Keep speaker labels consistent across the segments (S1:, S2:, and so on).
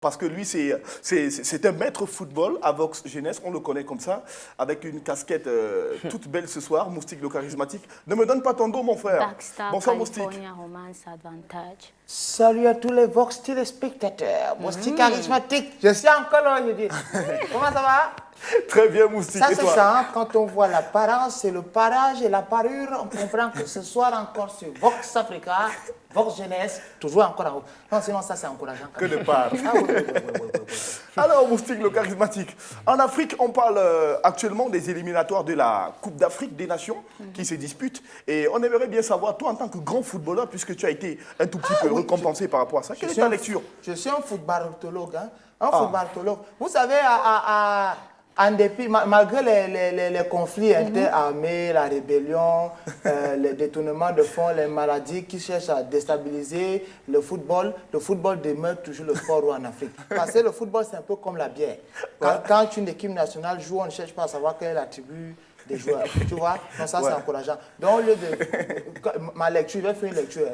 S1: Parce que lui, c'est un maître football à Vox Jeunesse, on le connaît comme ça, avec une casquette toute belle ce soir, Moustique le charismatique. Ne me donne pas ton dos, mon frère.
S2: Darkstar
S1: Bonsoir, Moustique.
S2: California Romance Advantage.
S3: Salut à tous les Vox téléspectateurs. Moustique charismatique. Je suis encore là, je dis. Comment ça va?
S1: Très bien, Moustique.
S3: Ça,
S1: et
S3: c'est
S1: toi?
S3: ça. Hein? Quand on voit l'apparence et le parage et la parure, on comprend que ce soir encore sur Vox Africa, Vox Jeunesse, toujours encore en haut. Non, sinon ça, c'est encourageant.
S1: Que de part.
S3: Ah, oui.
S1: Alors, Moustique le charismatique. En Afrique, on parle actuellement des éliminatoires de la Coupe d'Afrique des Nations qui se disputent. Et on aimerait bien savoir, toi, en tant que grand footballeur, puisque tu as été un tout petit peu récompensé par rapport à ça, quelle est ta lecture?
S3: Je suis un footballologue. Hein? Footballologue. Vous savez, en dépit, malgré les conflits interarmés, la rébellion, les détournements de fonds, les maladies qui cherchent à déstabiliser le football demeure toujours le sport en Afrique. Parce que le football, c'est un peu comme la bière. Quand une équipe nationale joue, on ne cherche pas à savoir quel est l'attribut des joueurs. Tu vois? Donc ça, c'est encourageant. Donc, au lieu de ma lecture, je vais faire une lecture.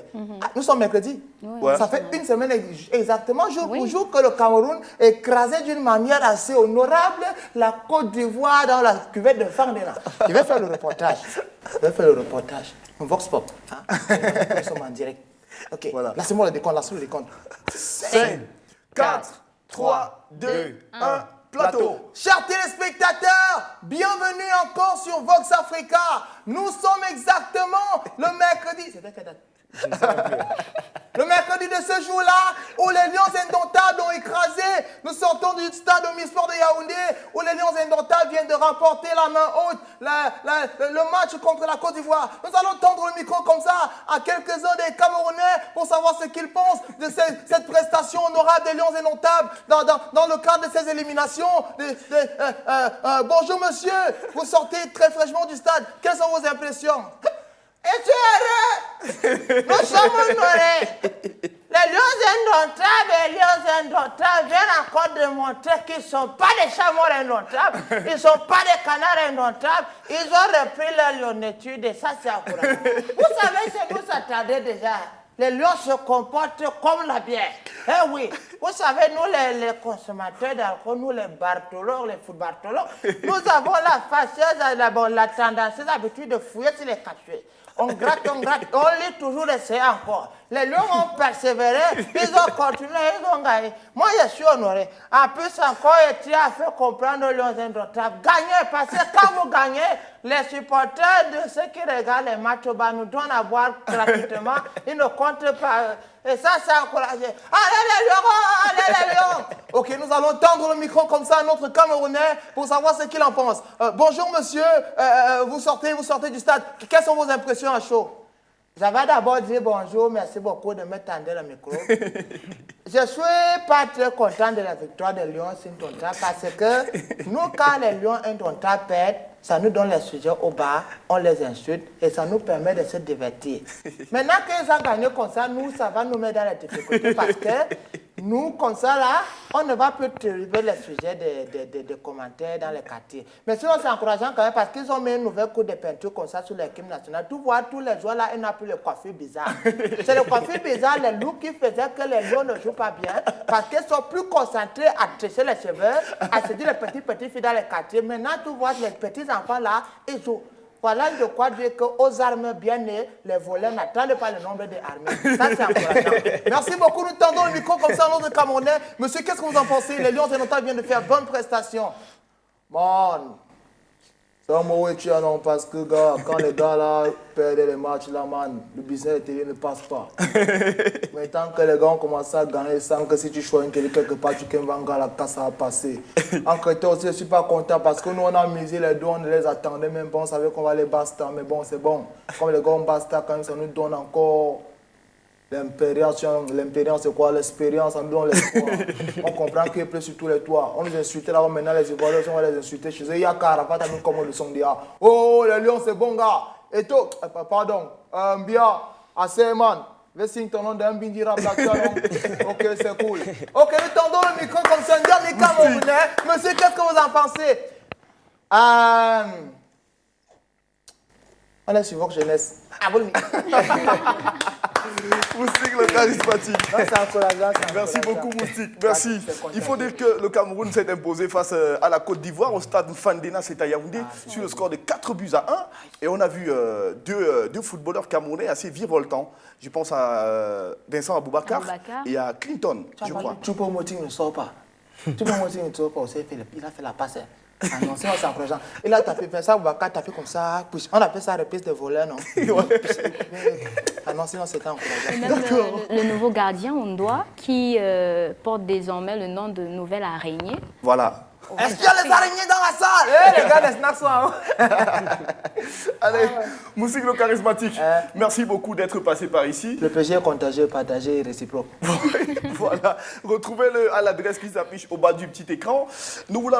S3: Nous sommes mercredi. Ça fait une semaine exactement, jour pour jour, que le Cameroun écrasait d'une manière assez honorable la Côte d'Ivoire dans la cuvette de Fandena. Je vais faire le reportage. Vox Pop. Hein? Nous sommes en direct. Ok. Voilà. Laissez-moi le décompte.
S1: 5, 4, 3, 2, 1. Plateau.
S3: Chers téléspectateurs, bienvenue encore sur Vox Africa. Nous sommes exactement le mercredi. C'était quelle date? Le mercredi de ce jour-là, où les Lions indomptables ont écrasé, nous sortons du stade Omnisport de Yaoundé, où les Lions indomptables viennent de remporter la main haute le match contre la Côte d'Ivoire. Nous allons tendre le micro comme ça à quelques-uns des Camerounais pour savoir ce qu'ils pensent de cette prestation honorable des Lions indomptables dans le cadre de ces éliminations. Bonjour monsieur, vous sortez très fraîchement du stade. Quelles sont vos impressions? Es-tu heureux? Nous sommes honorés. Les Lions indomptables viennent encore démontrer qu'ils ne sont pas des chameaux indomptables, ils ne sont pas des canards indomptables, ils ont repris leur lionitude et ça c'est encourageant. Vous savez ce que vous attendez déjà? Les lions se comportent comme la bière. Eh oui, vous savez, nous les consommateurs d'alcool, nous les bartologues, les footballologues, nous avons la fâcheuse, la tendancieuse habitude de fouiller sur les cachets. On gratte, on lit toujours essayer encore. Les Lions ont persévéré, ils ont continué, ils ont gagné. Moi, je suis honoré. En plus, encore, tu as fait comprendre aux Lions indomptables. Gagnez, parce que quand vous gagnez, les supporters de ceux qui regardent les matchs nous donnent à boire gratuitement. Ils ne comptent pas. Et ça, c'est encouragé. Allez les Lions! Ok, nous allons tendre le micro comme ça à notre Camerounais pour savoir ce qu'il en pense. Bonjour monsieur, vous sortez du stade. Quelles sont vos impressions à chaud? J'avais d'abord dit bonjour, merci beaucoup de me tendre le micro. Je ne suis pas très content de la victoire des Lions indomptables parce que nous, quand les Lions indomptables perdent, ça nous donne les sujets au bas, on les insulte et ça nous permet de se divertir. Maintenant qu'ils ont gagné comme ça, nous, ça va nous mettre dans la difficulté parce que nous, comme ça, là, on ne va plus dériver les sujets de commentaires dans les quartiers. Mais sinon, c'est encourageant quand même parce qu'ils ont mis une nouvelle couche de peinture comme ça sur l'équipe nationale. Tu vois, tous les joueurs là, ils n'ont plus le coiffure bizarre. C'est le coiffure bizarre, les looks qui faisaient que les Lions ne jouent pas bien parce qu'ils sont plus concentrés à tresser les cheveux, à se dire les petites filles dans les quartiers. Maintenant, tu vois, les petits enfants là, ils jouent. Voilà de quoi dire qu'aux armes bien nées, les voleurs n'attendent pas le nombre d'armées. Ça, c'est encourageant. Merci beaucoup. Nous tendons le micro comme ça à notre Camerounais. Monsieur, qu'est-ce que vous en pensez? Les Lions indomptables viennent de faire bonne prestation. Man, c'est un mauvais tir, non, parce que gars, quand les gars là perdent les matchs, là, man, le business de télé ne passe pas. Mais tant que les gars ont commencé à gagner, sans que si tu choisis une télé quelque part, tu peux vendre la casse, ça va passer. En Crétin aussi, je ne suis pas content parce que nous, on a misé les deux, on ne les attendait même pas, on savait qu'on va les basta, mais bon, c'est bon. Comme les gars ont basta, quand même, ça nous donne encore l'impérience, c'est quoi? L'expérience, on nous donne l'espoir. On comprend qu'il est plus sur tous les toits. On nous insultait là-bas, maintenant les Ivoiriens, on va les insulter chez eux. Il y a Carafat, comme le son dit. Oh, les Lions, c'est bon, gars. Et tout, pardon, Mbia, Asseman, vais signer ton nom d'un bindi rap là-dessus. Ok, c'est cool. Ok, nous tendons le micro comme ça, les Camerounais. Monsieur, qu'est-ce que vous en pensez? On est sur Vox Jeunesse. Ah, bon.
S1: Moustique le charismatique.
S3: Non, c'est encourageant.
S1: Merci beaucoup Moustique, merci. Il faut dire que le Cameroun s'est imposé face à la Côte d'Ivoire au stade Fandena, c'est à Yaoundé, sur le score de 4-1. Et on a vu deux footballeurs camerounais assez virevoltants. Je pense à Vincent Aboubakar et à Clinton, je crois.
S3: Choupo-Moting ne sort pas. Choupo-Moting ne sort pas, il a fait la passe. Ah non, sinon c'est encourageant. Il a tapé, Vincent Aboubakar a tapé comme ça, on appelle ça reprise de voleur, non? Ah non, sinon c'était encourageant.
S2: Et même le nouveau gardien, Ondoa, qui porte désormais le nom de Nouvelle Araignée.
S1: Voilà.
S3: Est-ce qu'il y a les araignées dans la salle? Les gars, les snacks sont.
S1: Allez, Moustique le charismatique, merci beaucoup d'être passé par ici.
S3: Le plaisir contagieux, partagé et réciproque.
S1: Voilà, retrouvez-le à l'adresse qui s'affiche au bas du petit écran. Nous vous l'annonçons.